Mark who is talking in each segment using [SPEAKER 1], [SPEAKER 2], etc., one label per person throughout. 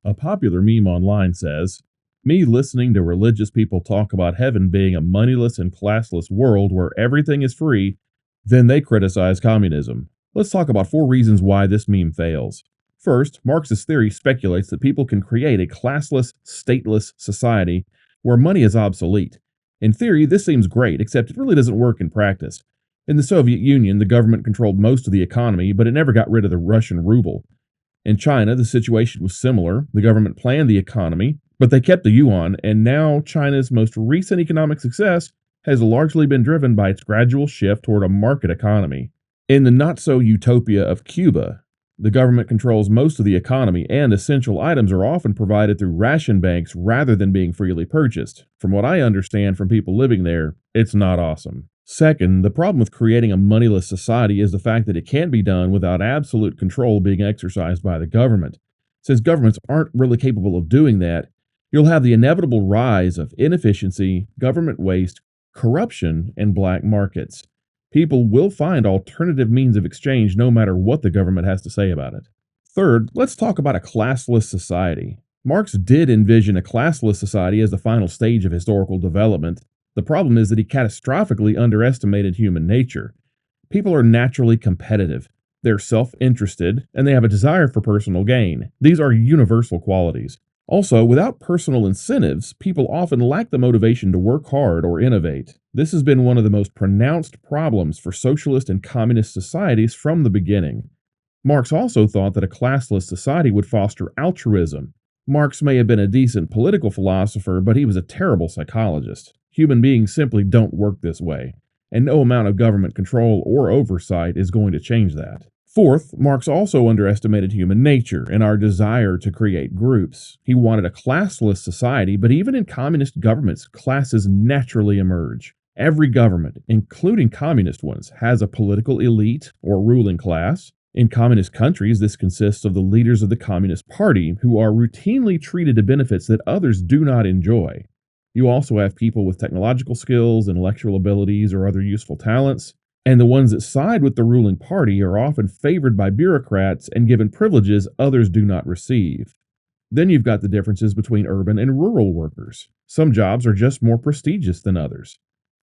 [SPEAKER 1] A popular meme online says, "Me listening to religious people talk about heaven being a moneyless and classless world where everything is free, then they criticize communism." Let's talk about 4 reasons why this meme fails. First, Marx's theory speculates that people can create a classless, stateless society where money is obsolete. In theory, this seems great, except it really doesn't work in practice. In the Soviet Union, the government controlled most of the economy, but it never got rid of the Russian ruble. In China, the situation was similar. The government planned the economy, but they kept the yuan, and now China's most recent economic success has largely been driven by its gradual shift toward a market economy. In the not-so-utopia of Cuba, the government controls most of the economy, and essential items are often provided through ration banks rather than being freely purchased. From what I understand from people living there, it's not awesome. Second, the problem with creating a moneyless society is the fact that it can't be done without absolute control being exercised by the government. Since governments aren't really capable of doing that, you'll have the inevitable rise of inefficiency, government waste, corruption, and black markets. People will find alternative means of exchange no matter what the government has to say about it. Third, let's talk about a classless society. Marx did envision a classless society as the final stage of historical development. The problem is that he catastrophically underestimated human nature. People are naturally competitive. They're self-interested, and they have a desire for personal gain. These are universal qualities. Also, without personal incentives, people often lack the motivation to work hard or innovate. This has been one of the most pronounced problems for socialist and communist societies from the beginning. Marx also thought that a classless society would foster altruism. Marx may have been a decent political philosopher, but he was a terrible psychologist. Human beings simply don't work this way, and no amount of government control or oversight is going to change that. Fourth, Marx also underestimated human nature and our desire to create groups. He wanted a classless society, but even in communist governments, classes naturally emerge. Every government, including communist ones, has a political elite or ruling class. In communist countries, this consists of the leaders of the Communist Party who are routinely treated to benefits that others do not enjoy. You also have people with technological skills, intellectual abilities, or other useful talents. And the ones that side with the ruling party are often favored by bureaucrats and given privileges others do not receive. Then you've got the differences between urban and rural workers. Some jobs are just more prestigious than others.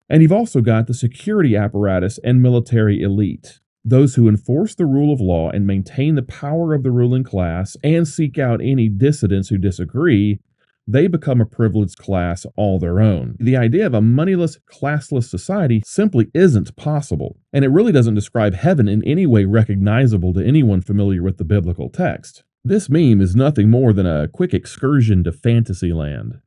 [SPEAKER 1] And you've also got the security apparatus and military elite, those who enforce the rule of law and maintain the power of the ruling class and seek out any dissidents who disagree. They become a privileged class all their own. The idea of a moneyless, classless society simply isn't possible, and it really doesn't describe heaven in any way recognizable to anyone familiar with the biblical text. This meme is nothing more than a quick excursion to fantasy land.